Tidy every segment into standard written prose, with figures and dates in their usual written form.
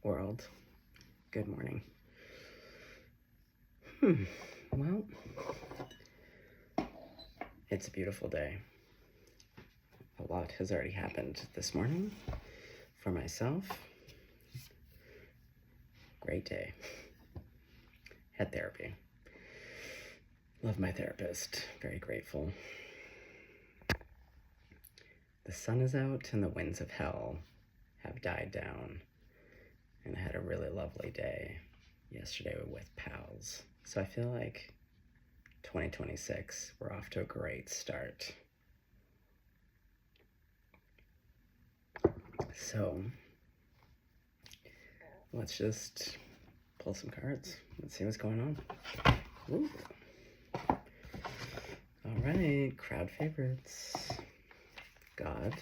world. Good morning. Well, it's a beautiful day. A lot has already happened this morning for myself. Great day. Had therapy. Love my therapist. Very grateful. The sun is out and the winds of hell have died down. And I had a really lovely day yesterday with pals. So I feel like 2026, we're off to a great start. So let's just pull some cards. Let's see what's going on. Ooh. All right, crowd favorites. God,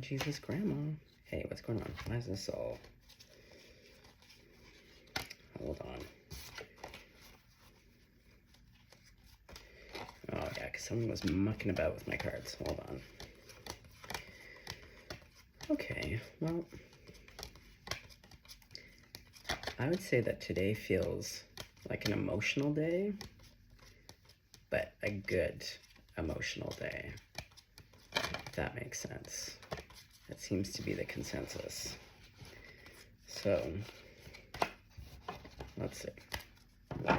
Jesus, Grandma. Hey, what's going on? Why is this all? Hold on. Oh yeah, because someone was mucking about with my cards. Hold on. Okay, well, I would say that today feels like an emotional day, but a good emotional day, if that makes sense. That seems to be the consensus. So, let's see. All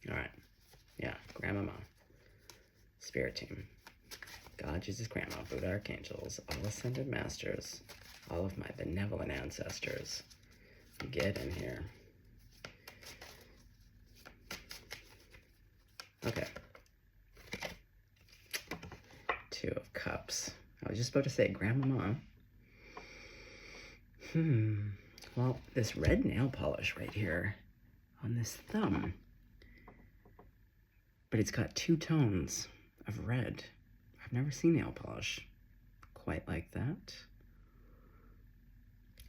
right, yeah, Grandmama, Spirit Team, God, Jesus, Grandma, Buddha, Archangels, all Ascended Masters, all of my benevolent ancestors, get in here. Okay. Two of Cups. I was just about to say Grandmama. Well, this red nail polish right here on this thumb, but it's got two tones of red. I've never seen nail polish quite like that.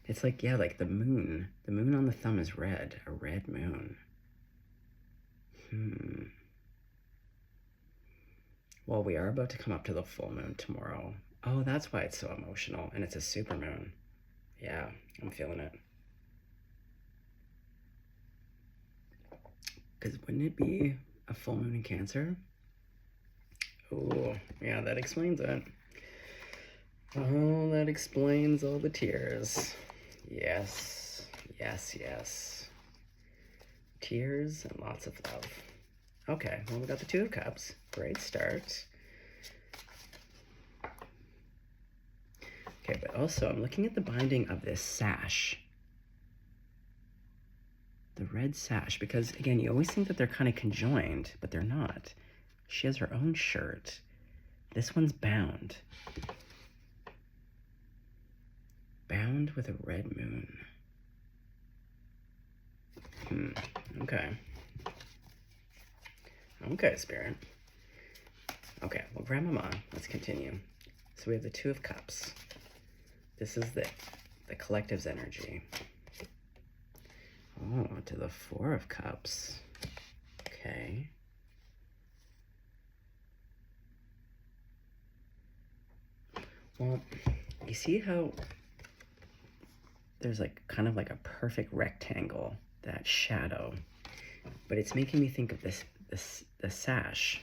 It's like, yeah, like the moon. The moon on the thumb is red, a red moon. Well, we are about to come up to the full moon tomorrow. Oh, that's why it's so emotional, and it's a super moon. Yeah, I'm feeling it. Because wouldn't it be a full moon in Cancer? Oh, yeah, that explains it. Oh, that explains all the tears. Yes, yes, yes. Tears and lots of love. Okay, well, we got the Two of Cups. Great start. Okay, but also I'm looking at the binding of this sash. The red sash, because again, you always think that they're kind of conjoined, but they're not. She has her own shirt. This one's bound. Bound with a red moon. Okay. Okay, Spirit. Okay, well, Grandmama, let's continue. So we have the Two of Cups. This is the collective's energy. Oh, to the Four of Cups. Okay. Well, you see how there's like kind of like a perfect rectangle, that shadow, but it's making me think of the sash.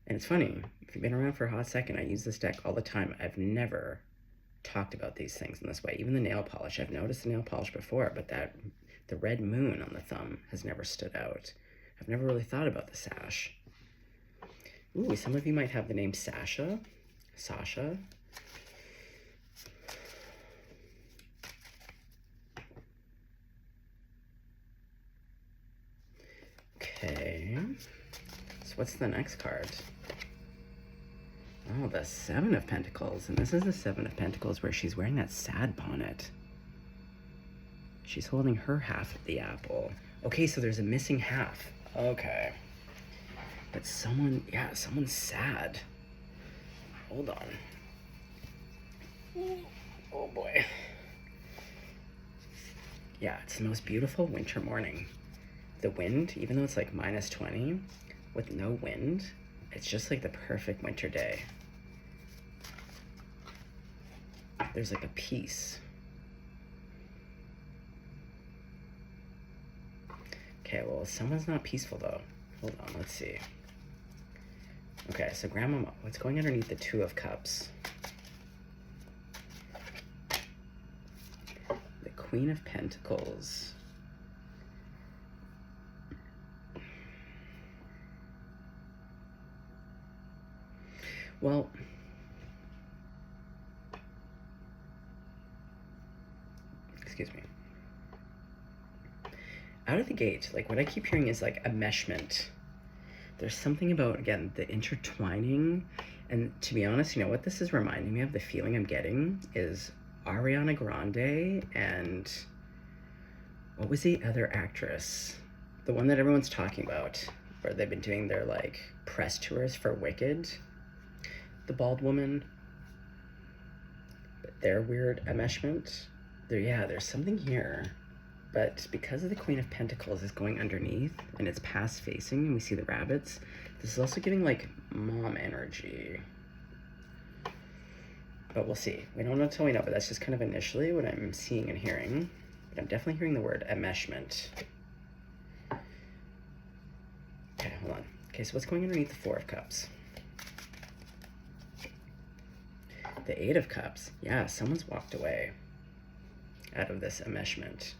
And it's funny, if you've been around for a hot second, I use this deck all the time. I've never talked about these things in this way. Even the nail polish, I've noticed the nail polish before, but the red moon on the thumb has never stood out. I've never really thought about the sash. Ooh, some of you might have the name Sasha. Okay, so what's the next card? Oh, the Seven of Pentacles, and this is the Seven of Pentacles where she's wearing that sad bonnet. She's holding her half of the apple. Okay, so there's a missing half. Okay. But someone's sad. Hold on. Oh boy. Yeah, it's the most beautiful winter morning. The wind, even though it's like -20, with no wind, it's just like the perfect winter day. there's like a peace. Okay, well, someone's not peaceful though. Hold on, let's see. Okay, so Grandmama, what's going underneath the Two of Cups? The Queen of Pentacles. Well, excuse me. Out of the gate, like what I keep hearing is like a meshment. There's something about, again, the intertwining. And to be honest, you know what this is reminding me of? The feeling I'm getting is Ariana Grande and what was the other actress? The one that everyone's talking about, where they've been doing their like press tours for Wicked. The bald woman. But their weird enmeshment. There's something here. But because of the Queen of Pentacles is going underneath and it's past facing and we see the rabbits, this is also giving like mom energy. But we'll see. We don't know until we know, but that's just kind of initially what I'm seeing and hearing. But I'm definitely hearing the word enmeshment. Okay, hold on. Okay, so what's going underneath the Four of Cups? The Eight of Cups. Yeah, someone's walked away out of this enmeshment.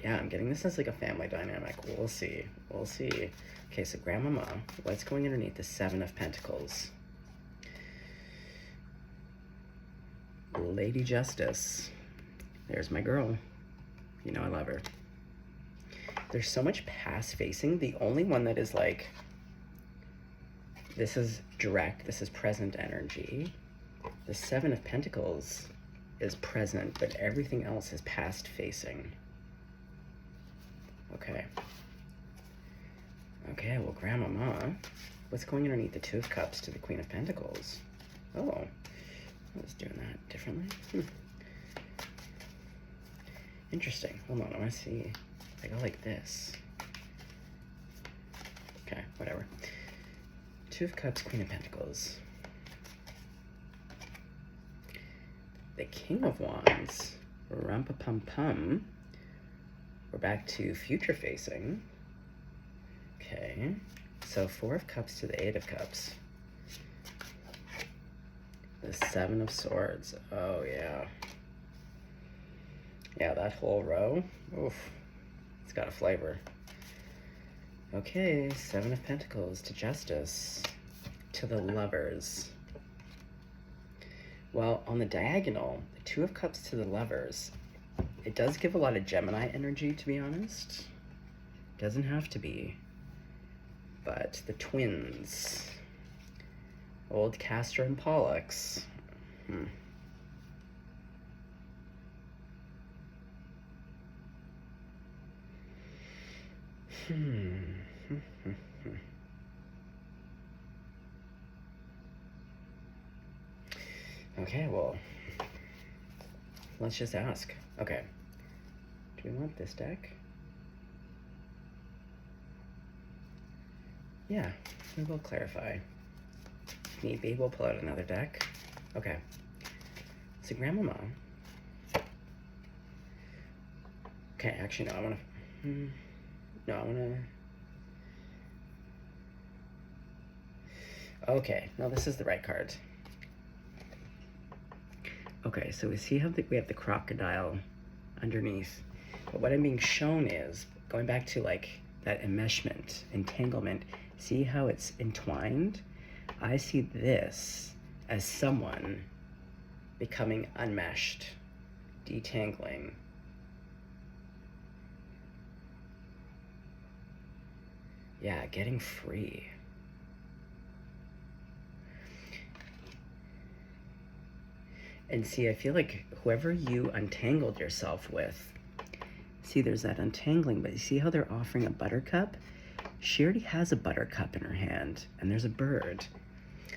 Yeah, I'm getting this as like a family dynamic. We'll see. We'll see. Okay, so Grandmama, what's going underneath the Seven of Pentacles? Lady Justice. There's my girl. You know I love her. There's so much past facing. The only one that is like, this is direct, this is present energy. The Seven of Pentacles is present, but everything else is past facing. Okay. Okay, well, Grandmama, what's going underneath the Two of Cups to the Queen of Pentacles? Oh, I was doing that differently. Interesting. Hold on, I want to see. I go like this. Okay, whatever. Two of Cups, Queen of Pentacles. The King of Wands. Rum-pa-pum-pum. We're back to future facing. Okay. So Four of Cups to the Eight of Cups. The Seven of Swords. Oh, yeah. Yeah, that whole row. Oof. It's got a flavor. Okay, Seven of Pentacles to Justice. To the Lovers. Well, on the diagonal, the Two of Cups to the Lovers. It does give a lot of Gemini energy, to be honest. Doesn't have to be. But the twins. Old Castor and Pollux. Okay, well, let's just ask. Okay, do we want this deck? Yeah, we will clarify. If need be, we'll pull out another deck. Okay, so Grandmama. Okay, actually, no, I want to, no, I want to, okay, no, this is the right card. Okay, so we see how we have the crocodile underneath. But what I'm being shown is, going back to like that enmeshment, entanglement, see how it's entwined? I see this as someone becoming unmeshed, detangling. Yeah, getting free. And see, I feel like whoever you untangled yourself with, see, there's that untangling, but you see how they're offering a buttercup? She already has a buttercup in her hand, and there's a bird.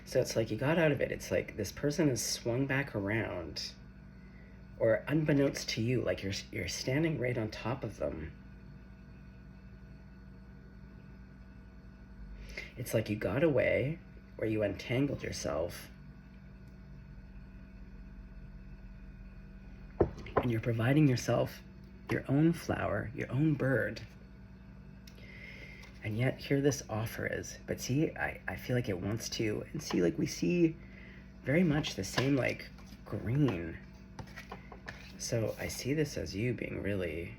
So it's like you got out of it. It's like this person is swung back around, or unbeknownst to you, like you're standing right on top of them. It's like you got away, or you untangled yourself, and you're providing yourself your own flower, your own bird. And yet here this offer is. But see, I feel like it wants to. And see, like we see very much the same like green. So I see this as you being really,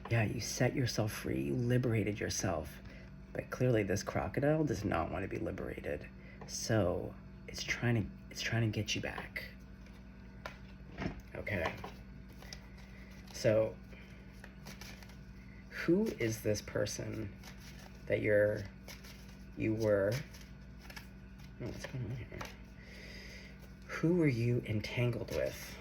yeah, you set yourself free, you liberated yourself. But clearly this crocodile does not want to be liberated. So it's trying to get you back. Okay. So who is this person that you were, oh, what's going on here? Who were you entangled with?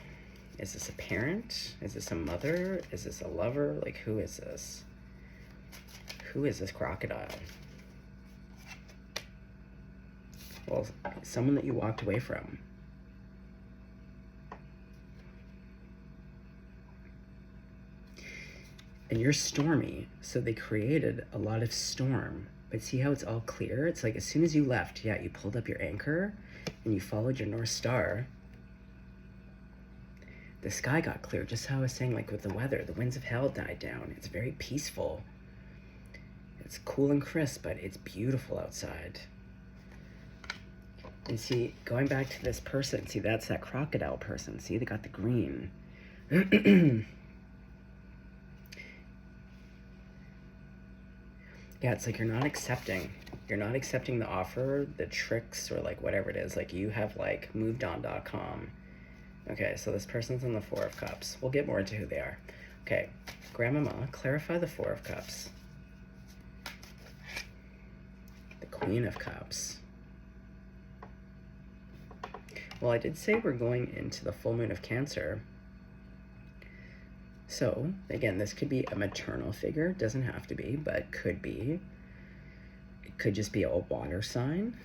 Is this a parent? Is this a mother? Is this a lover? Like, who is this? Who is this crocodile? Well, someone that you walked away from. And you're stormy, so they created a lot of storm. But see how it's all clear? It's like as soon as you left, yeah, you pulled up your anchor and you followed your North Star. The sky got clear, just how I was saying, like with the weather. The winds of hell died down. It's very peaceful. It's cool and crisp, but it's beautiful outside. And see, going back to this person, see, that's that crocodile person. See, they got the green. Yeah, it's like you're not accepting the offer, the tricks, or like whatever it is. Like you have like movedon.com. Okay, so this person's in the Four of Cups. We'll get more into who they are. Okay, Grandmama, clarify the Four of Cups. The Queen of Cups. Well, I did say we're going into the full moon of Cancer. So, again, this could be a maternal figure. Doesn't have to be, but could be. It could just be a water sign.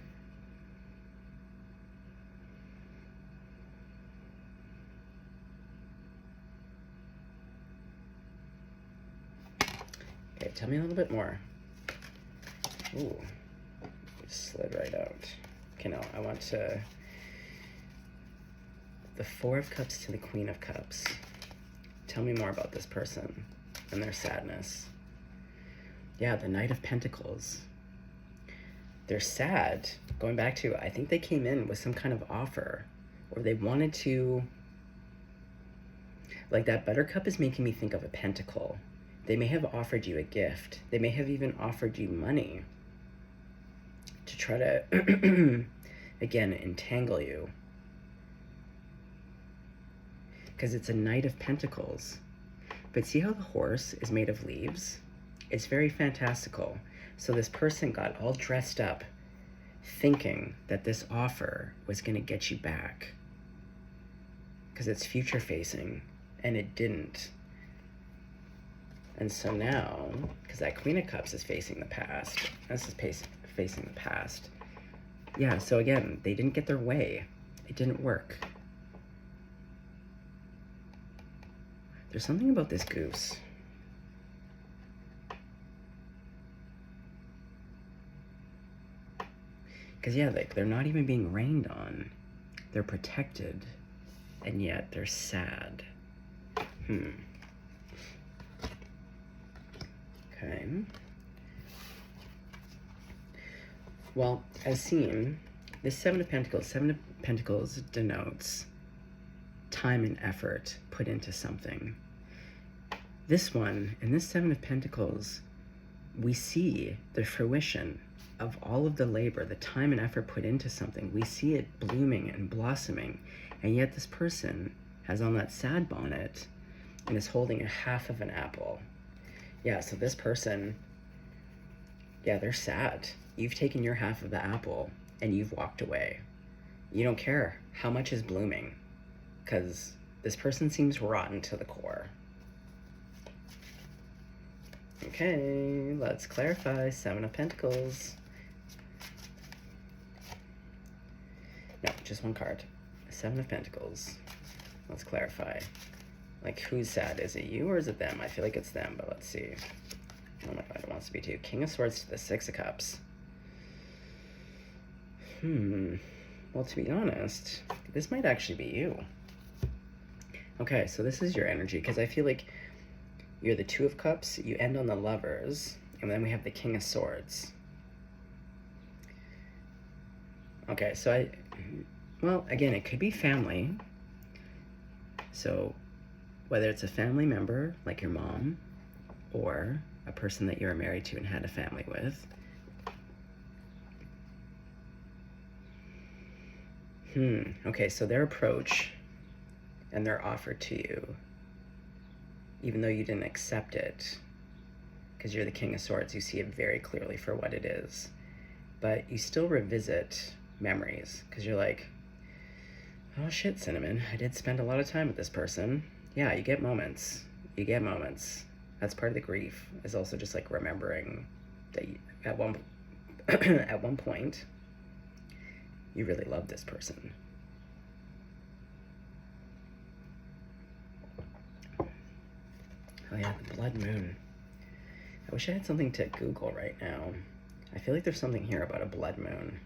Okay, tell me a little bit more. Ooh, it slid right out. Okay, no, I want to... The Four of Cups to the Queen of Cups. Tell me more about this person and their sadness. Yeah, the Knight of Pentacles. They're sad. Going back to, I think they came in with some kind of offer, or they wanted to, like that Buttercup is making me think of a pentacle. They may have offered you a gift. They may have even offered you money to try to, again, entangle you. Because it's a Knight of Pentacles. But see how the horse is made of leaves? It's very fantastical. So this person got all dressed up thinking that this offer was going to get you back. Because it's future facing, and it didn't. And so now, because that Queen of Cups is facing the past, this is facing the past. Yeah, so again, they didn't get their way. It didn't work. There's something about this goose. Because yeah, like they're not even being rained on. They're protected, and yet they're sad. Okay. Well, as seen, this Seven of Pentacles denotes time and effort put into something. This one, in this Seven of Pentacles, we see the fruition of all of the labor, the time and effort put into something. We see it blooming and blossoming, and yet this person has on that sad bonnet and is holding a half of an apple. Yeah, so this person, yeah, they're sad. You've taken your half of the apple and you've walked away. You don't care how much is blooming, because this person seems rotten to the core. Okay, let's clarify. Seven of Pentacles. No, just one card. Seven of Pentacles. Let's clarify. Like, who's sad? Is it you or is it them? I feel like it's them, but let's see. Oh my god, it wants to be two. King of Swords to the Six of Cups. Well, to be honest, this might actually be you. Okay, so this is your energy, because I feel like you're the Two of Cups, you end on the Lovers, and then we have the King of Swords. Okay, so well, again, it could be family. So whether it's a family member, like your mom, or a person that you were married to and had a family with. Okay, so their approach and their offer to you, even though you didn't accept it, because you're the King of Swords, you see it very clearly for what it is. But you still revisit memories, because you're like, oh shit, Cinnamon, I did spend a lot of time with this person. Yeah, you get moments. You get moments. That's part of the grief, is also just like remembering that you, at one point, you really loved this person. Oh yeah, the blood moon. I wish I had something to Google right now. I feel like there's something here about a blood moon.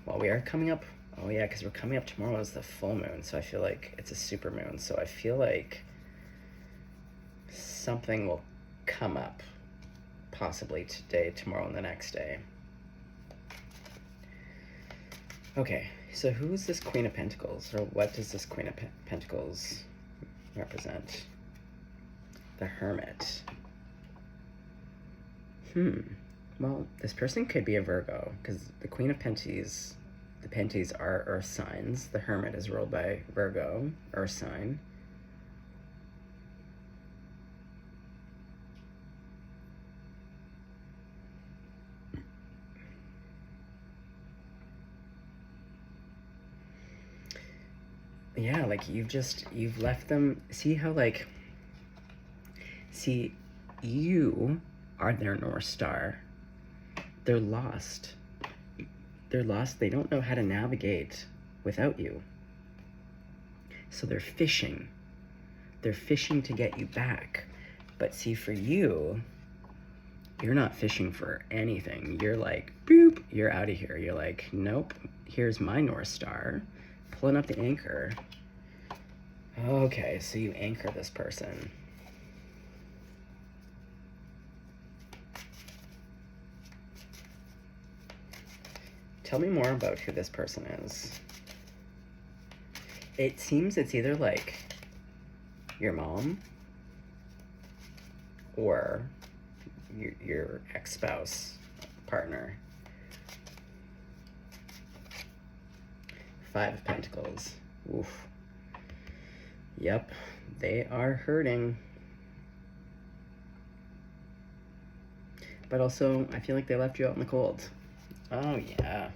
Well, we are coming up, oh yeah, because we're coming up tomorrow is the full moon, so I feel like it's a super moon, so I feel like something will come up, possibly today, tomorrow, and the next day. Okay, so who is this Queen of Pentacles, or what does this Queen of Pentacles represent? The Hermit. Well, this person could be a Virgo, because the Queen of Penties, the Penties are earth signs. The Hermit is ruled by Virgo, earth sign. Yeah, like you've left them, see how like, see, you are their North Star. They're lost. They're lost. They don't know how to navigate without you. So they're fishing. They're fishing to get you back. But see, for you, you're not fishing for anything. You're like, boop, you're out of here. You're like, nope, here's my North Star. Pulling up the anchor. Okay, so you anchor this person. Tell me more about who this person is. It seems it's either like your mom or your ex-spouse, partner. Five of Pentacles. Oof. Yep, they are hurting. But also, I feel like they left you out in the cold. Oh, yeah.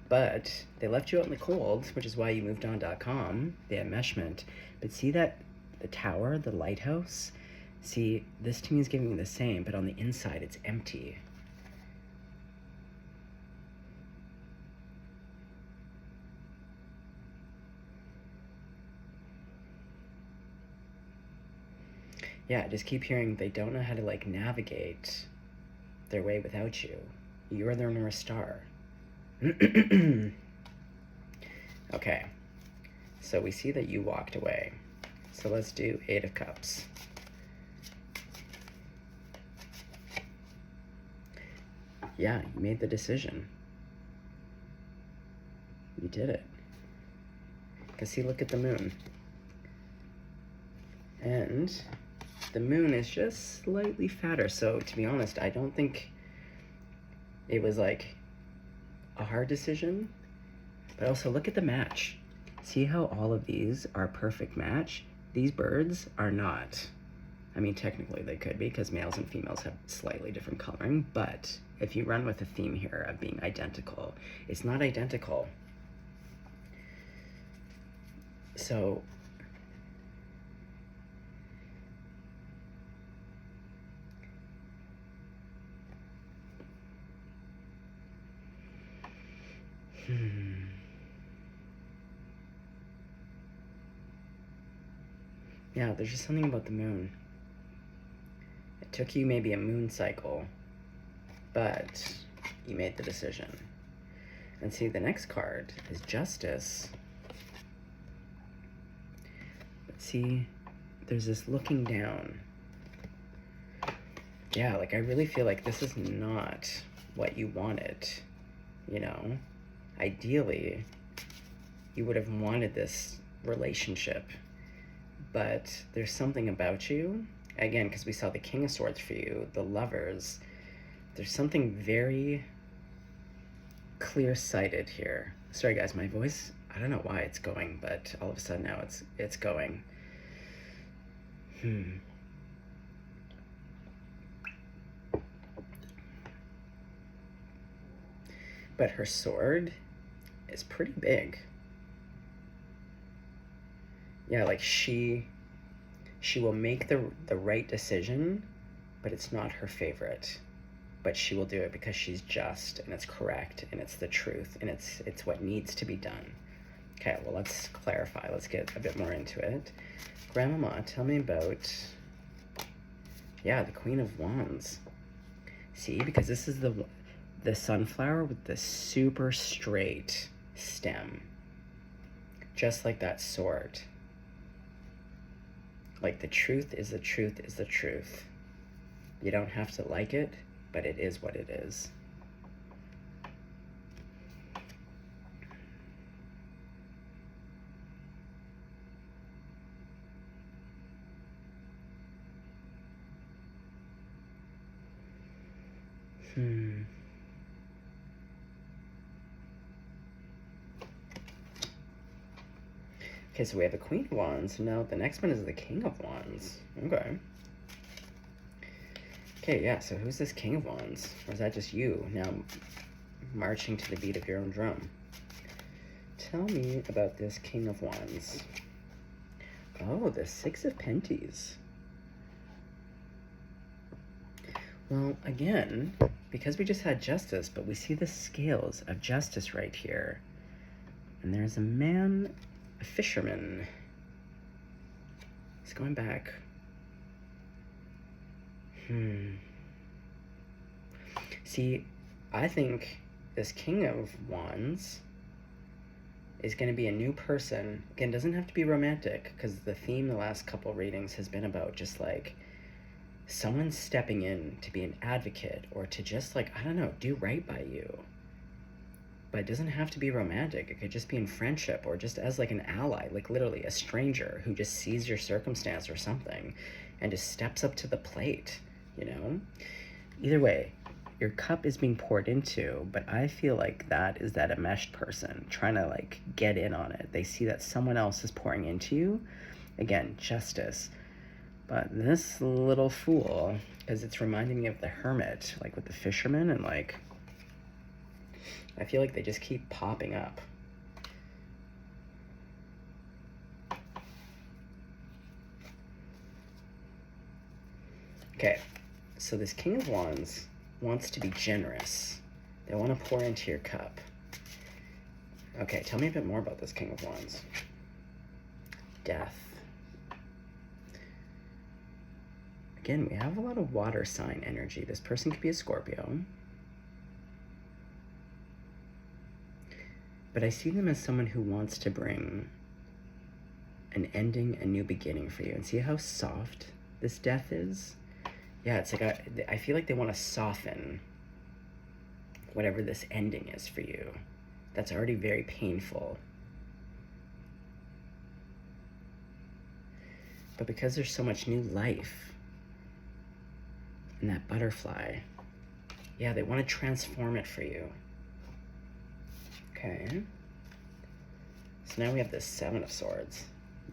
But they left you out in the cold, which is why you moved on.com, the enmeshment. But see that, the tower, the lighthouse? See, this to me is giving me the same, but on the inside, it's empty. Yeah, I just keep hearing they don't know how to, like, navigate their way without you. You are their North Star. Okay, so we see that you walked away. So let's do Eight of Cups. Yeah, you made the decision. You did it. Because see, look at the moon. And the moon is just slightly fatter. So to be honest, I don't think it was like a hard decision. But also look at the match. See how all of these are a perfect match? These birds are not. I mean, technically they could be, because males and females have slightly different coloring, but if you run with a theme here of being identical, it's not identical. So yeah, there's just something about the moon. It took you maybe a moon cycle but you made the decision. And see, the next card is Justice. But see, there's this looking down. Yeah, like I really feel like this is not what you wanted, you know? Ideally, you would have wanted this relationship, but there's something about you, again, because we saw the King of Swords for you, the Lovers, there's something very clear-sighted here. Sorry guys, my voice, I don't know why it's going, but all of a sudden now it's going. But her sword is pretty big. Yeah, like she will make the right decision, but it's not her favorite. But she will do it because she's just, and it's correct, and it's the truth, and it's what needs to be done. Okay, well, let's clarify. Let's get a bit more into it. Grandmama, tell me about, yeah, the Queen of Wands. See, because this is the sunflower with the super straight stem. Just like that sword. Like the truth is the truth is the truth. You don't have to like it, but it is what it is. Okay, so we have the Queen of Wands. Now the next one is the King of Wands. Okay. Okay, yeah, so who's this King of Wands? Or is that just you now marching to the beat of your own drum? Tell me about this King of Wands. Oh, the Six of Penties. Well, again, because we just had Justice, but we see the scales of Justice right here. And there's a man, a fisherman. He's going back. See, I think this King of Wands is going to be a new person. Again, doesn't have to be romantic, because the theme the last couple readings has been about just like someone stepping in to be an advocate, or to just like, I don't know, do right by you. But it doesn't have to be romantic. It could just be in friendship, or just as like an ally, like literally a stranger who just sees your circumstance or something and just steps up to the plate, you know? Either way, your cup is being poured into, but I feel like that is that enmeshed person trying to like get in on it. They see that someone else is pouring into you. Again, Justice. But this little fool, because it's reminding me of the Hermit, like with the fisherman, and like, I feel like they just keep popping up. Okay, so this King of Wands wants to be generous. They want to pour into your cup. Okay, tell me a bit more about this King of Wands. Death. Again, we have a lot of water sign energy. This person could be a Scorpio. But I see them as someone who wants to bring an ending, a new beginning for you. And see how soft this death is? Yeah, it's like, I feel like they want to soften whatever this ending is for you. That's already very painful. But because there's so much new life in that butterfly, yeah, they want to transform it for you. Okay. So now we have this Seven of Swords.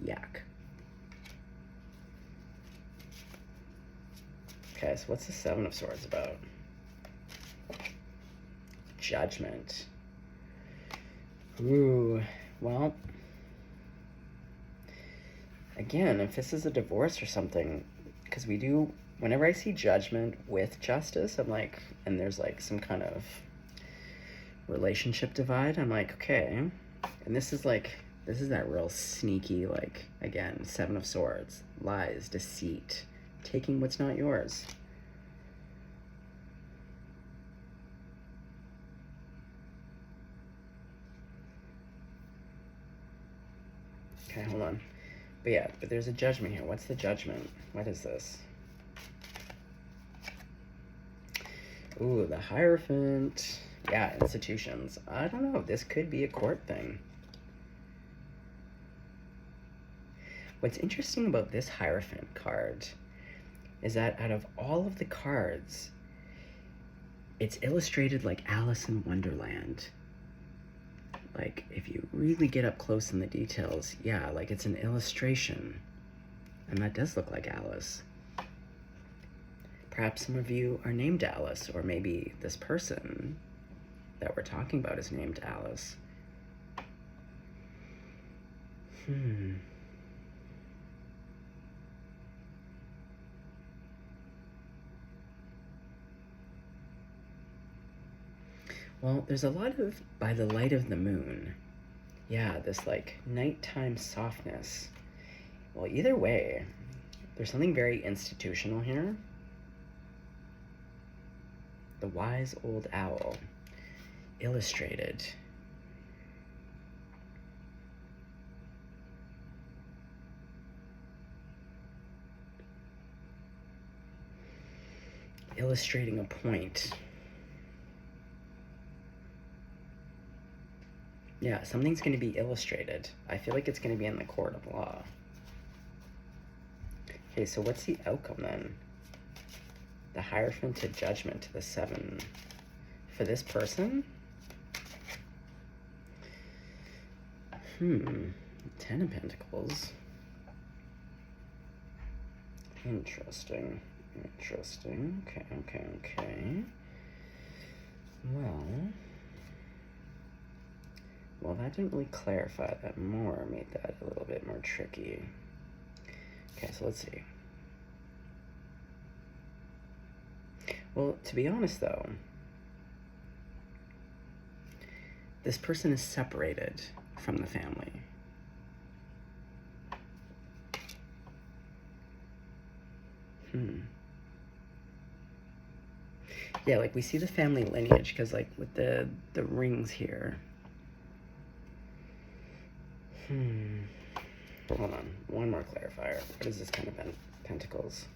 Yuck. Okay, so what's the Seven of Swords about? Judgment. Ooh, well, again, if this is a divorce or something, because we do, whenever I see Judgment with Justice, I'm like, and there's like some kind of relationship divide, I'm like, okay. And this is that real sneaky, like, again, Seven of Swords, lies, deceit, taking what's not yours. Okay, hold on. But yeah, but there's a judgment here. What's the judgment? What is this? Ooh, the Hierophant. Yeah, institutions. I don't know. This could be a court thing. What's interesting about this Hierophant card is that out of all of the cards, it's illustrated like Alice in Wonderland. Like, if you really get up close in the details, yeah, like it's an illustration. And that does look like Alice. Perhaps some of you are named Alice, or maybe this person that we're talking about is named Alice. Well, there's a lot of by the light of the moon. Yeah, this like nighttime softness. Well, either way, there's something very institutional here. The wise old owl, illustrated. Illustrating a point. Yeah, something's going to be illustrated. I feel like it's going to be in the court of law. Okay, so what's the outcome then? The Hierophant to Judgment to the 7. For this person? 10 of Pentacles. Interesting. Interesting. Okay. Well, that didn't really clarify that more, made that a little bit more tricky. Okay, so let's see. Well, to be honest though, this person is separated from the family. Yeah, like we see the family lineage, because like with the rings here. Hold on, one more clarifier. What is this kind of pentacles?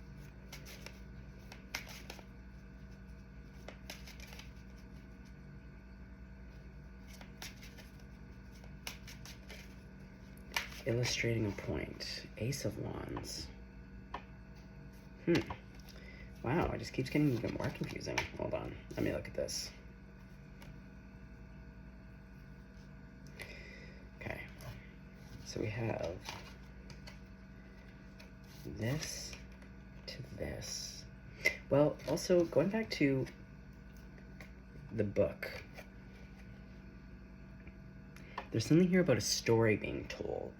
Illustrating a point. Ace of Wands. Wow, it just keeps getting even more confusing. Hold on, let me look at this. Okay, so we have this to this. Well, also, going back to the book, there's something here about a story being told.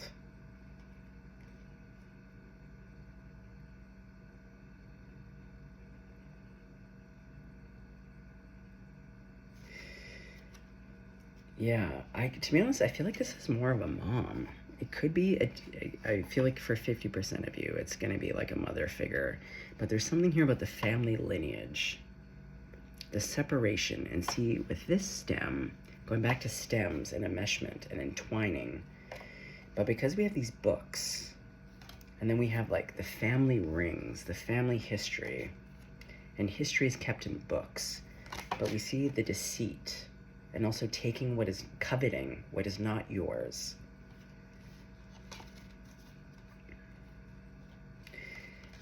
Yeah, to be honest, I feel like this is more of a mom. It could be, I feel like for 50% of you, it's going to be like a mother figure. But there's something here about the family lineage, the separation. And see, with this stem, going back to stems and enmeshment and entwining, but because we have these books, and then we have like the family rings, the family history, and history is kept in books, but we see the deceit, and also taking what is, coveting what is not yours.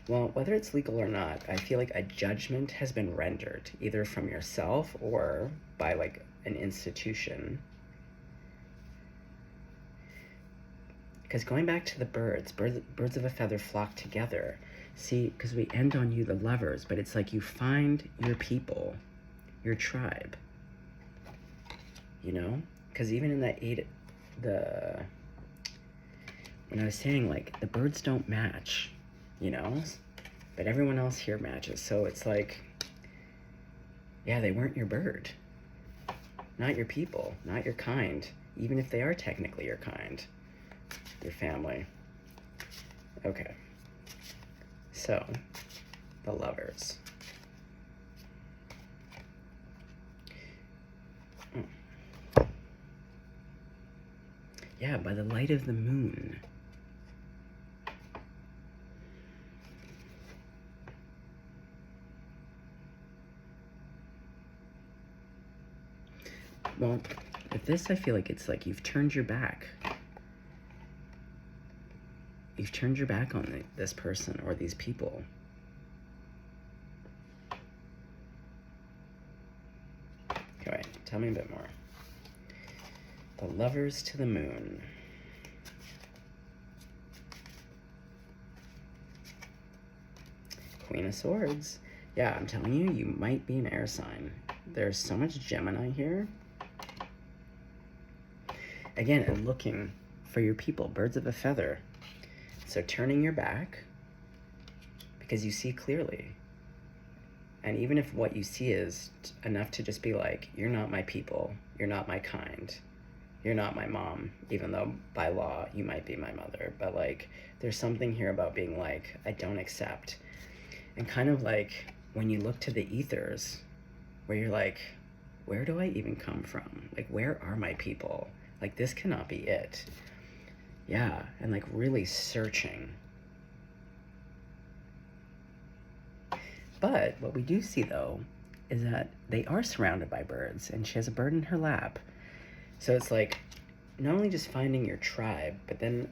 Well, whether it's legal or not, I feel like a judgment has been rendered, either from yourself or by like an institution. Because going back to the birds of a feather flock together. See, because we end on you, the Lovers, but it's like you find your people, your tribe. You know? Because even in that when I was saying like the birds don't match, you know, but everyone else here matches. So it's like, yeah, they weren't your bird, not your people, not your kind, even if they are technically your kind, your family. Okay, so the Lovers. Yeah, by the light of the moon. Well, with this, I feel like it's like you've turned your back. You've turned your back on this person or these people. Okay, wait, tell me a bit more. The Lovers to the Moon. Queen of Swords. Yeah, I'm telling you, you might be an air sign. There's so much Gemini here. Again, and looking for your people, birds of a feather. So turning your back because you see clearly. And even if what you see is enough to just be like, you're not my people, you're not my kind, you're not my mom, even though by law you might be my mother. But like, there's something here about being like, I don't accept. And kind of like when you look to the ethers, where you're like, where do I even come from? Like, where are my people? Like, this cannot be it. Yeah, and like really searching. But what we do see though is that they are surrounded by birds, and she has a bird in her lap. So it's like not only just finding your tribe, but then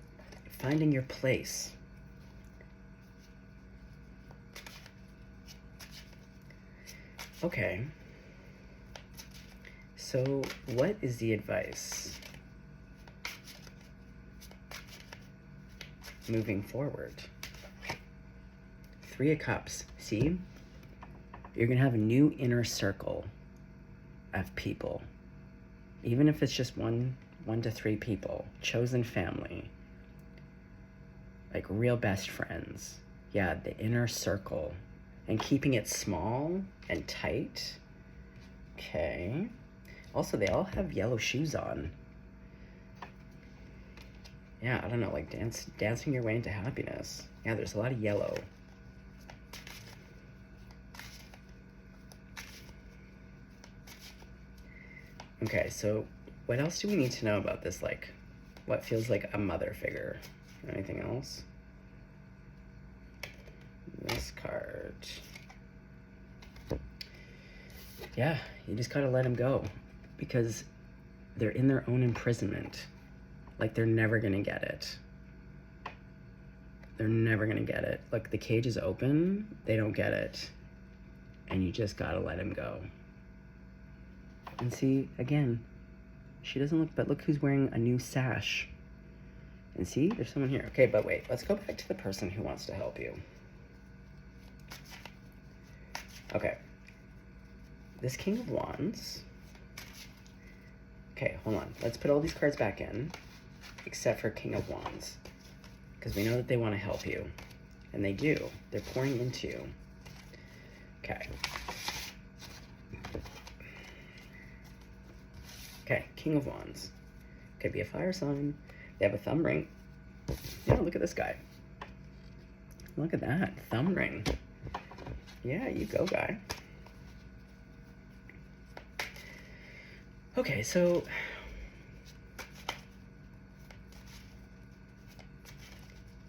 finding your place. Okay. So what is the advice moving forward? 3 of Cups. See? You're going to have a new inner circle of people. Even if it's just one to 3 people. Chosen family. Like real best friends. Yeah, the inner circle. And keeping it small and tight. Okay. Also, they all have yellow shoes on. Yeah, I don't know, like dancing your way into happiness. Yeah, there's a lot of yellow. Okay, so what else do we need to know about this, like, what feels like a mother figure? Anything else? This card. Yeah, you just gotta let them go. Because they're in their own imprisonment. Like, they're never gonna get it. They're never gonna get it. Like, the cage is open, they don't get it. And you just gotta let him go. And see, again, she doesn't look, but look who's wearing a new sash. And see, there's someone here. Okay, but wait, let's go back to the person who wants to help you. Okay. This King of Wands. Okay, hold on. Let's put all these cards back in, except for King of Wands. Because we know that they want to help you. And they do. They're pouring into you. Okay. Okay, King of Wands. Could be a fire sign. They have a thumb ring. Yeah, look at this guy. Look at that. Thumb ring. Yeah, you go, guy. Okay, so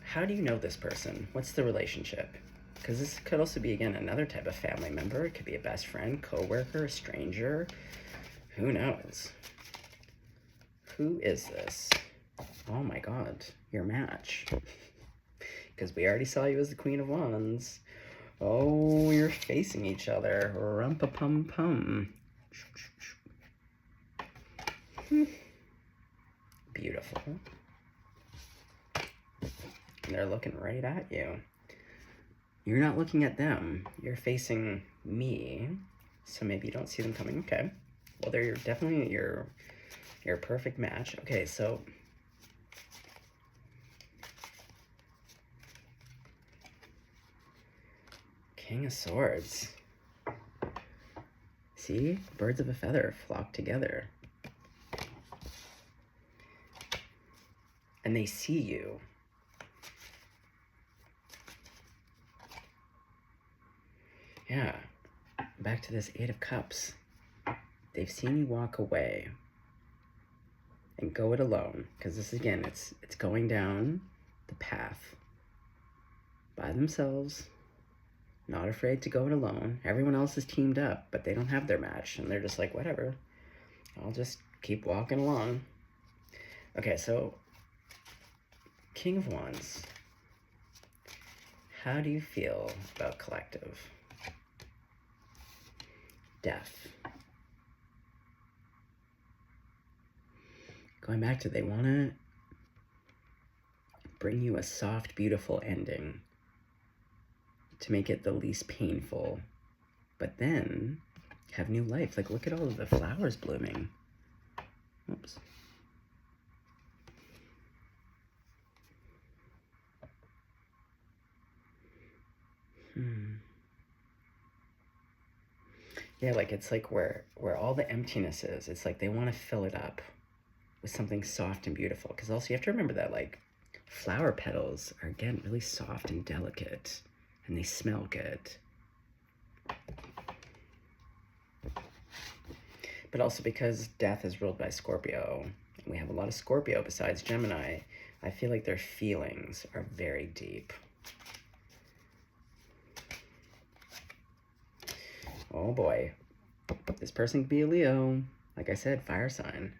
how do you know this person? What's the relationship? Because this could also be, again, another type of family member. It could be a best friend, co-worker, a stranger. Who knows? Who is this? Oh my god, your match. Because we already saw you as the Queen of Wands. Oh, you're facing each other. Rumpa-pum-pum. Beautiful. And they're looking right at you. You're not looking at them. You're facing me. So maybe you don't see them coming. Okay. Well, they're definitely your perfect match. Okay, so King of Swords. See? Birds of a feather flock together. And they see you. Yeah. Back to this 8 of Cups. They've seen you walk away and go it alone. Because this, again, it's going down the path by themselves. Not afraid to go it alone. Everyone else is teamed up, but they don't have their match. And they're just like, whatever. I'll just keep walking along. Okay, so King of Wands. How do you feel about collective? Death. Going back to, they want to bring you a soft, beautiful ending to make it the least painful, but then have new life. Like, look at all of the flowers blooming. Oops. Yeah, like, it's like where all the emptiness is, it's like they want to fill it up with something soft and beautiful. Because also you have to remember that, like, flower petals are, again, really soft and delicate, and they smell good. But also because death is ruled by Scorpio, and we have a lot of Scorpio besides Gemini, I feel like their feelings are very deep. Oh boy. This person could be a Leo. Like I said, fire sign.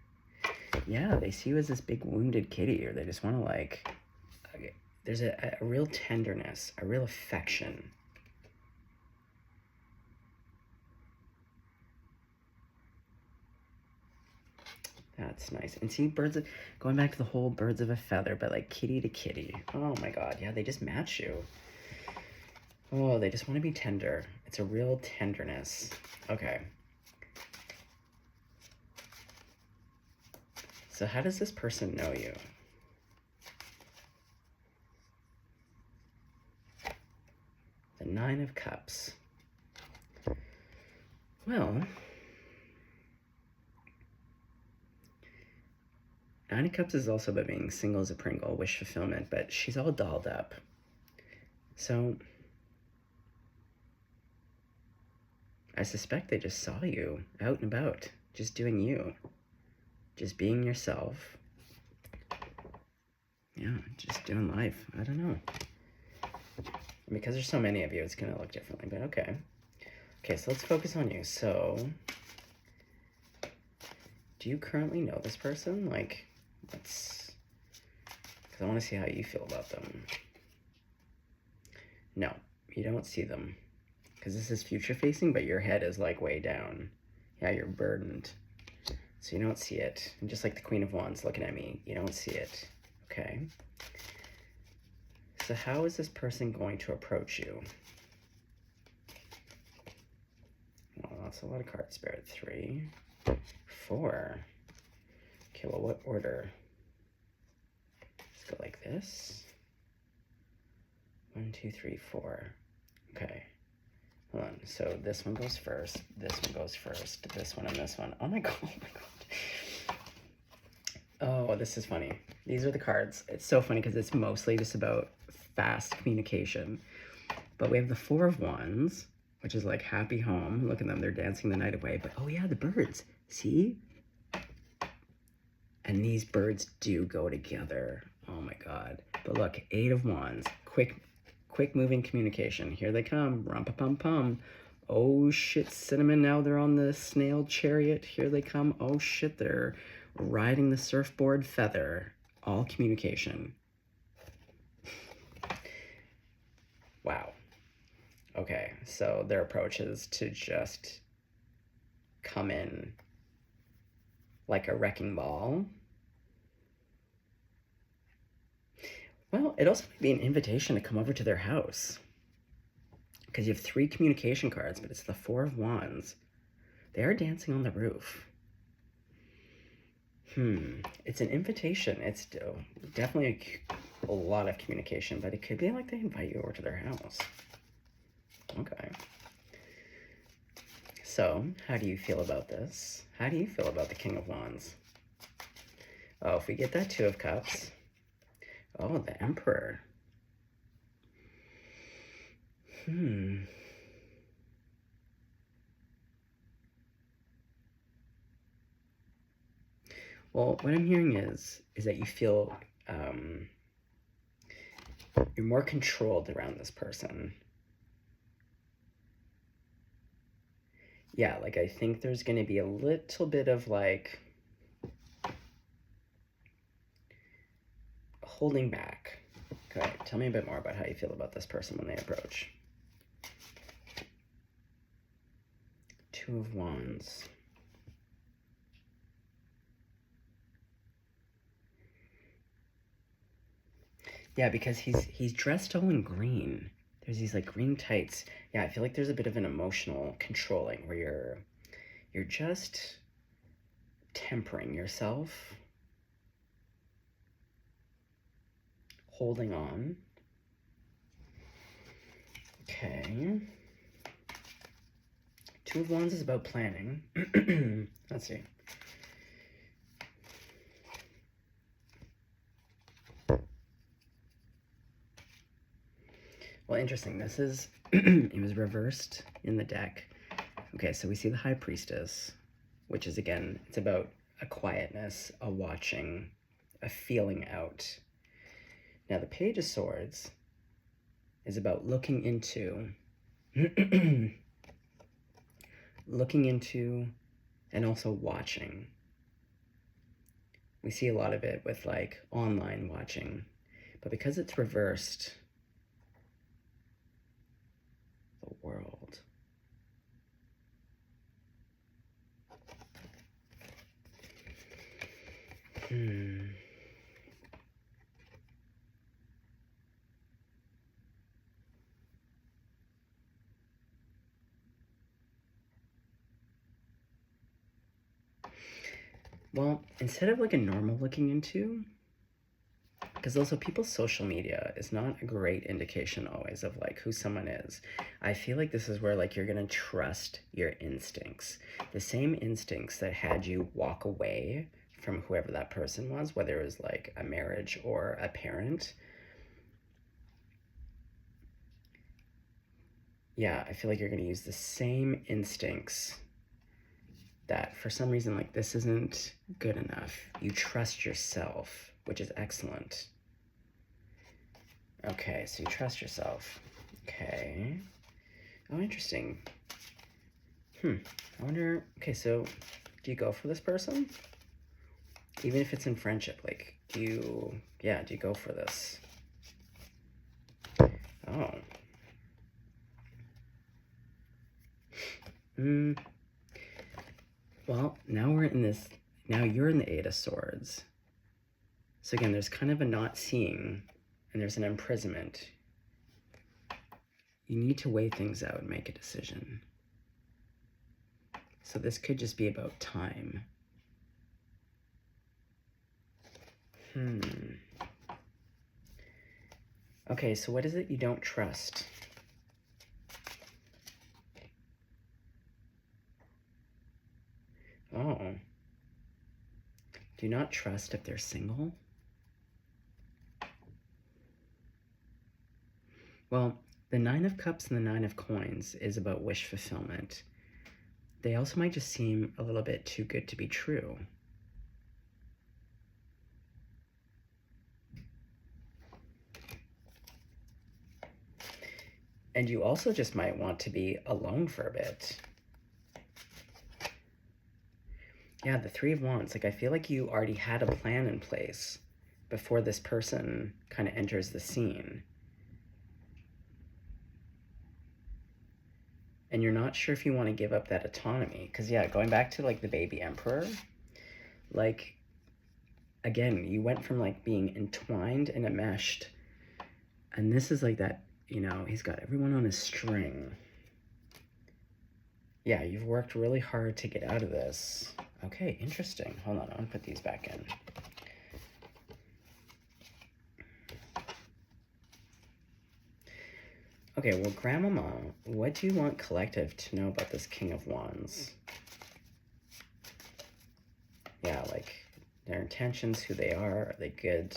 Yeah, they see you as this big wounded kitty, or they just want to, like, there's a real tenderness, a real affection. That's nice. And see, going back to the whole birds of a feather, but like kitty to kitty. Oh my God, yeah, they just match you. Oh, they just want to be tender. It's a real tenderness. Okay. So how does this person know you? The Nine of Cups. Well, Nine of Cups is also about being single as a Pringle, wish fulfillment, but she's all dolled up. So I suspect they just saw you out and about, just doing you, just being yourself. Yeah, just doing life. I don't know. Because there's so many of you, it's going to look differently, but okay. Okay, so let's focus on you. So, do you currently know this person? Like, because I want to see how you feel about them. No, you don't see them. Because this is future facing, but your head is like way down. Yeah, you're burdened. So you don't see it. And just like the Queen of Wands looking at me, you don't see it. Okay. So how is this person going to approach you? Well, that's a lot of cards, Spirit. 3, 4. Okay, well, what order? Let's go like this. 1, 2, 3, 4. Okay. Hold on. So this one goes first. This one goes first. This one and this one. Oh my God. Oh my God. Oh, this is funny. These are the cards. It's so funny because it's mostly just about fast communication. But we have the 4 of Wands, which is like happy home. Look at them. They're dancing the night away. But oh yeah, the birds. See? And these birds do go together. Oh my God. But look, 8 of Wands. Quick moving communication. Here they come. Rum-pa-pum-pum. Oh shit, Cinnamon. Now they're on the snail chariot. Here they come. Oh shit, they're riding the surfboard feather. All communication. Wow. Okay, so their approach is to just come in like a wrecking ball. Well, it also might be an invitation to come over to their house. Because you have 3 communication cards, but it's the 4 of Wands. They are dancing on the roof. It's an invitation. It's still definitely a lot of communication, but it could be like they invite you over to their house. Okay. So, how do you feel about this? How do you feel about the King of Wands? Oh, if we get that 2 of Cups. Oh, the Emperor. Well, what I'm hearing is that you feel you're more controlled around this person. yeah, like I think there's going to be a little bit of like holding back. Okay, tell me a bit more about how you feel about this person when they approach. Two of Wands. Yeah, because he's dressed all in green. There's these like green tights. Yeah, I feel like there's a bit of an emotional controlling where you're just tempering yourself, holding on. Okay. Two of Wands is about planning. Let's see. Well, interesting. This is, it was reversed in the deck. Okay, so we see the High Priestess, which is, again, it's about a quietness, a watching, a feeling out. Now, the Page of Swords is about looking into, looking into, and also watching. We see a lot of it with, like, online watching. But because it's reversed, the World. Well, instead of like a normal looking into, because also people's social media is not a great indication always of like who someone is. I feel like this is where like you're gonna trust your instincts. The same instincts that had you walk away from whoever that person was, whether it was like a marriage or a parent. Yeah, I feel like you're gonna use the same instincts that for some reason like this isn't good enough. You trust yourself, which is excellent. Okay, so you trust yourself. Okay. Oh, interesting. I wonder, okay, so do you go for this person? Even if it's in friendship, like, do you go for this? Oh. Well, now we're in this, now you're in the Eight of Swords. So again, there's kind of a not seeing, and there's an imprisonment. You need to weigh things out and make a decision. So this could just be about time. Okay, so what is it you don't trust? Oh. Do you not trust if they're single? Well, the Nine of Cups and the Nine of Coins is about wish fulfillment. They also might just seem a little bit too good to be true. And you also just might want to be alone for a bit. Yeah, the Three of Wands, like I feel like you already had a plan in place before this person kind of enters the scene. And you're not sure if you want to give up that autonomy. Because yeah, going back to like the baby emperor, like, again, you went from like being entwined and enmeshed. And this is like that, you know, he's got everyone on a string. Yeah, you've worked really hard to get out of this. Okay, interesting. Hold on, I want to put these back in. Okay, well, Grandmama, what do you want collective to know about this King of Wands? Yeah, like, their intentions, who they are they good?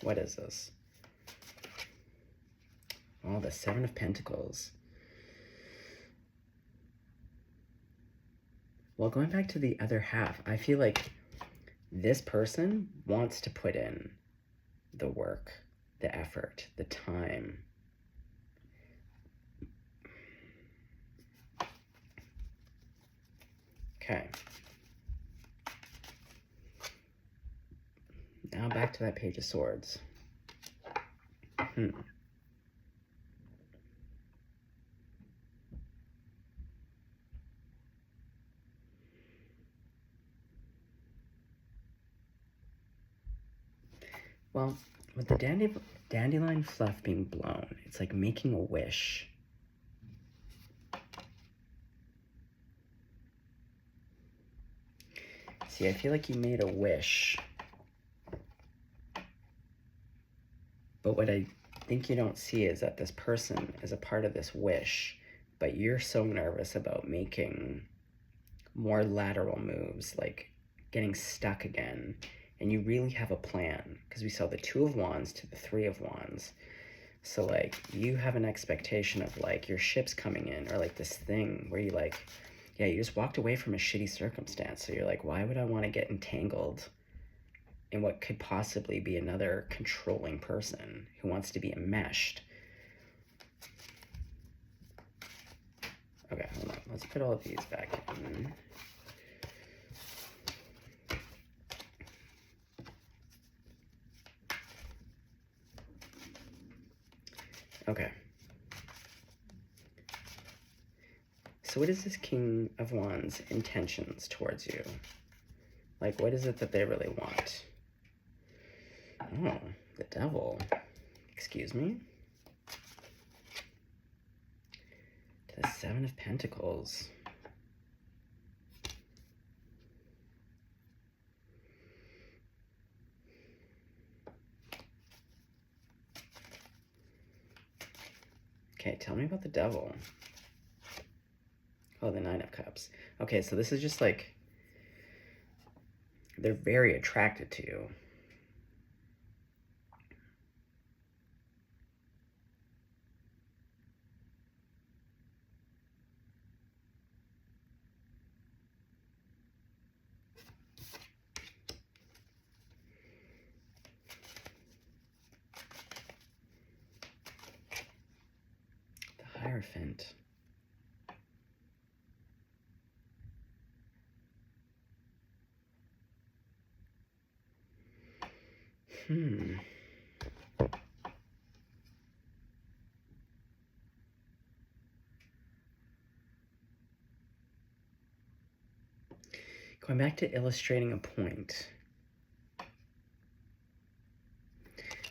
What is this? Oh, the Seven of Pentacles. Well, going back to the other half, I feel like this person wants to put in the work, the effort, the time. Okay. Now back to that Page of Swords. Well, with the dandelion fluff being blown, it's like making a wish. See, I feel like you made a wish. But what I think you don't see is that this person is a part of this wish, but you're so nervous about making more lateral moves, like getting stuck again. And you really have a plan, because we saw the Two of Wands to the Three of Wands. So like you have an expectation of like your ship's coming in, or like this thing where you like, yeah, you just walked away from a shitty circumstance. So you're like, why would I want to get entangled in what could possibly be another controlling person who wants to be enmeshed? Okay, hold on. Let's put all of these back in. Okay. So what is this King of Wands' intentions towards you? Like, what is it that they really want? Oh, the Devil. Excuse me? To the Seven of Pentacles. Okay, tell me about the Devil. Oh, the Nine of Cups. Okay, so this is just like, they're very attracted to you. The Hierophant. Going back to illustrating a point.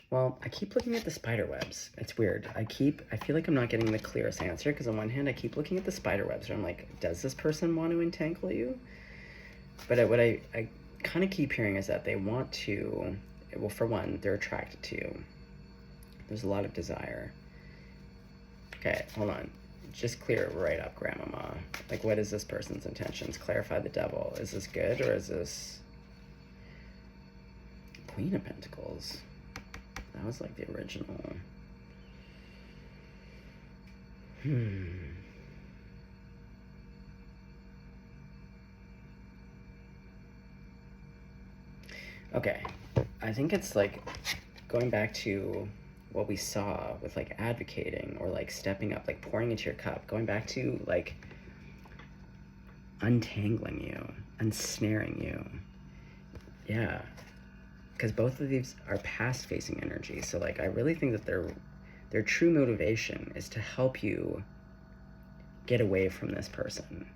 Well, I keep looking at the spider webs. It's weird. I feel like I'm not getting the clearest answer, because on one hand, I keep looking at the spider webs, and I'm like, does this person want to entangle you? But what I kind of keep hearing is that they want to, well, for one, they're attracted to you. There's a lot of desire. Okay, hold on. Just clear it right up, Grandmama. Like, what is this person's intentions? Clarify the Devil. Is this good, or is this Queen of Pentacles? That was like the original. Okay, I think it's like going back to what we saw with like advocating, or like stepping up, like pouring into your cup, going back to like untangling you, ensnaring you. Yeah, because both of these are past facing energy. So like I really think that their true motivation is to help you get away from this person,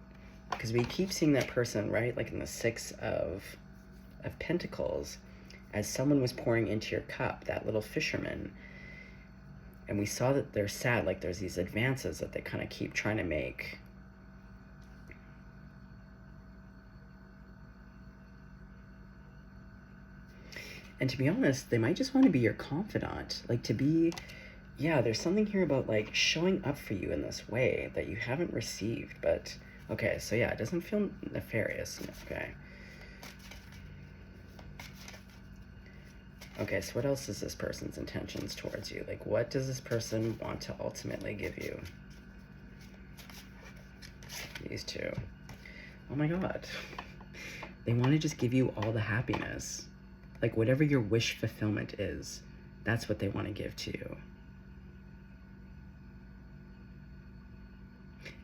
because we keep seeing that person, right, like in the Six of Pentacles, as someone was pouring into your cup, that little fisherman. And we saw that they're sad, like there's these advances that they kind of keep trying to make. And to be honest, they might just want to be your confidant. Like to be, yeah, there's something here about like showing up for you in this way that you haven't received. But, okay, so yeah, it doesn't feel nefarious. Okay. Okay, so what else is this person's intentions towards you? Like, what does this person want to ultimately give you? These two. Oh my God. They want to just give you all the happiness. Like, whatever your wish fulfillment is, that's what they want to give to you.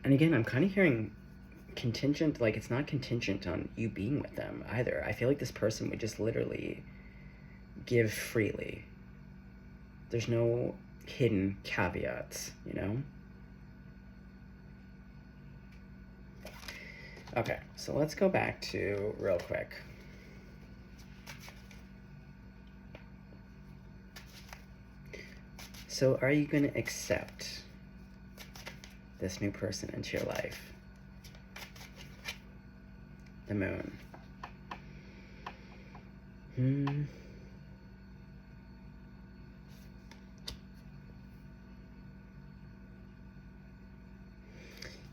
And again, I'm kind of hearing contingent, like it's not contingent on you being with them either. I feel like this person would just literally give freely. There's no hidden caveats, you know? Okay, so let's go back to real quick. So are you going to accept this new person into your life? The moon.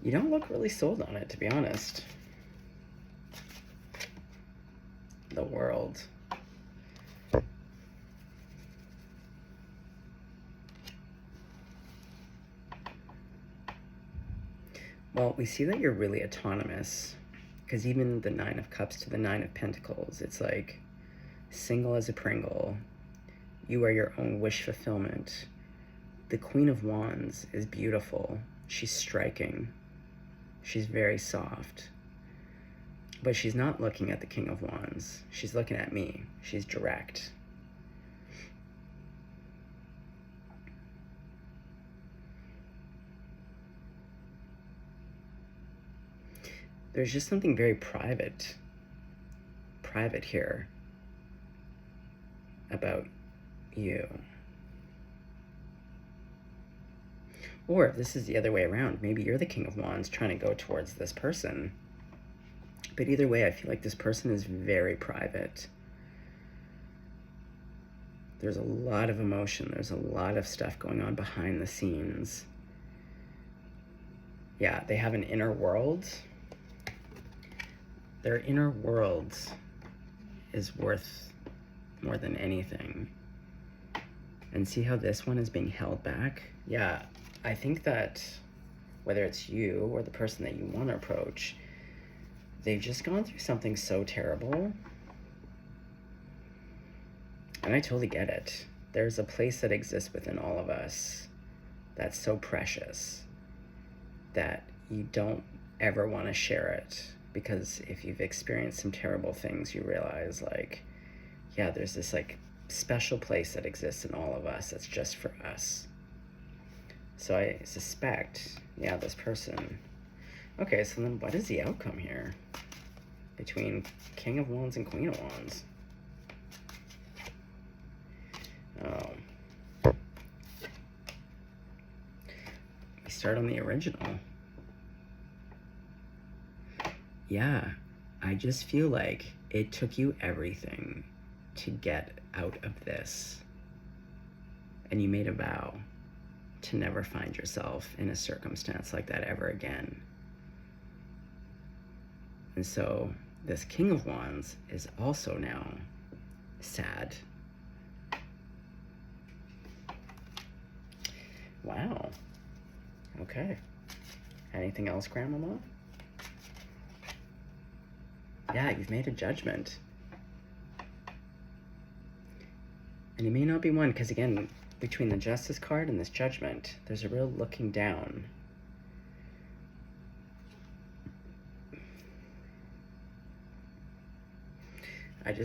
You don't look really sold on it, to be honest. The World. Well, we see that you're really autonomous, because even the Nine of Cups to the Nine of Pentacles, it's like single as a Pringle. You are your own wish fulfillment. The Queen of Wands is beautiful. She's striking. She's very soft. But she's not looking at the King of Wands. She's looking at me. She's direct. There's just something very private here about you. Or if this is the other way around, maybe you're the King of Wands trying to go towards this person. But either way, I feel like this person is very private. There's a lot of emotion. There's a lot of stuff going on behind the scenes. Yeah, they have an inner world. Their inner world is worth more than anything. And see how this one is being held back? Yeah, I think that whether it's you or the person that you want to approach, they've just gone through something so terrible. And I totally get it. There's a place that exists within all of us that's so precious that you don't ever want to share it. Because if you've experienced some terrible things, you realize, like, yeah, there's this, like, special place that exists in all of us that's just for us. So I suspect, yeah, this person. Okay, so then what is the outcome here between King of Wands and Queen of Wands? Oh. We start on the original. Yeah, I just feel like it took you everything to get out of this. And you made a vow to never find yourself in a circumstance like that ever again. And so this King of Wands is also now sad. Wow. Okay. Anything else, Grandmama? Yeah, you've made a judgment. And you may not be one, because again, between the Justice card and this Judgment, there's a real looking down. I'd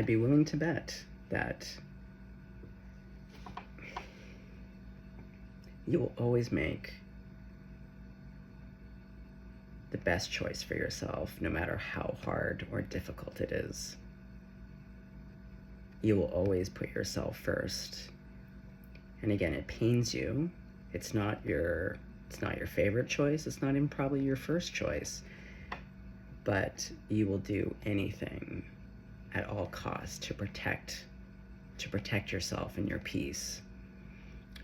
be willing to bet that you will always make the best choice for yourself, no matter how hard or difficult it is. You will always put yourself first. And again, it pains you. It's not your favorite choice. It's not even probably your first choice. But you will do anything at all costs to protect yourself and your peace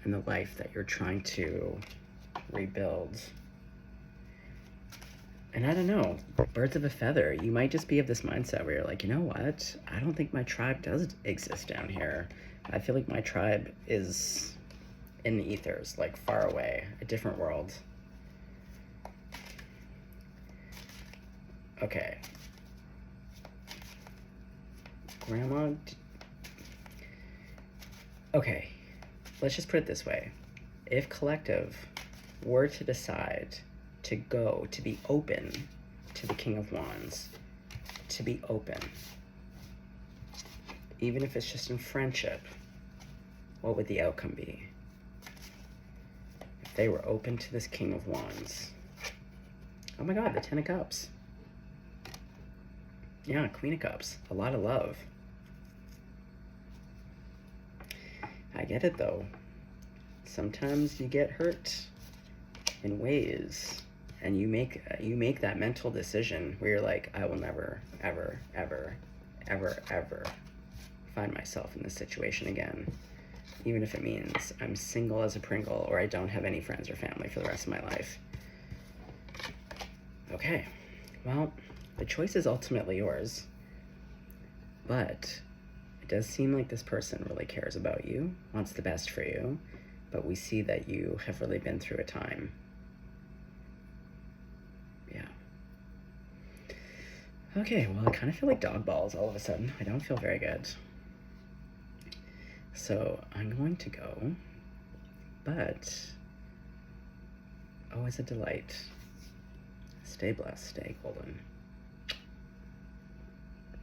and the life that you're trying to rebuild. And I don't know, birds of a feather, you might just be of this mindset where you're like, you know what? I don't think my tribe does exist down here. I feel like my tribe is in the ethers, like far away, a different world. Okay. Grandma... Okay, let's just put it this way. If Collective were to decide to go, to be open to the King of Wands, to be open. Even if it's just in friendship, what would the outcome be? If they were open to this King of Wands. Oh my God, the Ten of Cups. Yeah, Queen of Cups. A lot of love. I get it though. Sometimes you get hurt in ways, and you make that mental decision where you're like, I will never, ever, ever, ever, ever find myself in this situation again. Even if it means I'm single as a Pringle, or I don't have any friends or family for the rest of my life. Okay, well, the choice is ultimately yours, but it does seem like this person really cares about you, wants the best for you, but we see that you have really been through a time. Yeah. Okay, well, I kind of feel like dog balls all of a sudden. I don't feel very good. So I'm going to go, but always a delight. Stay blessed, stay golden.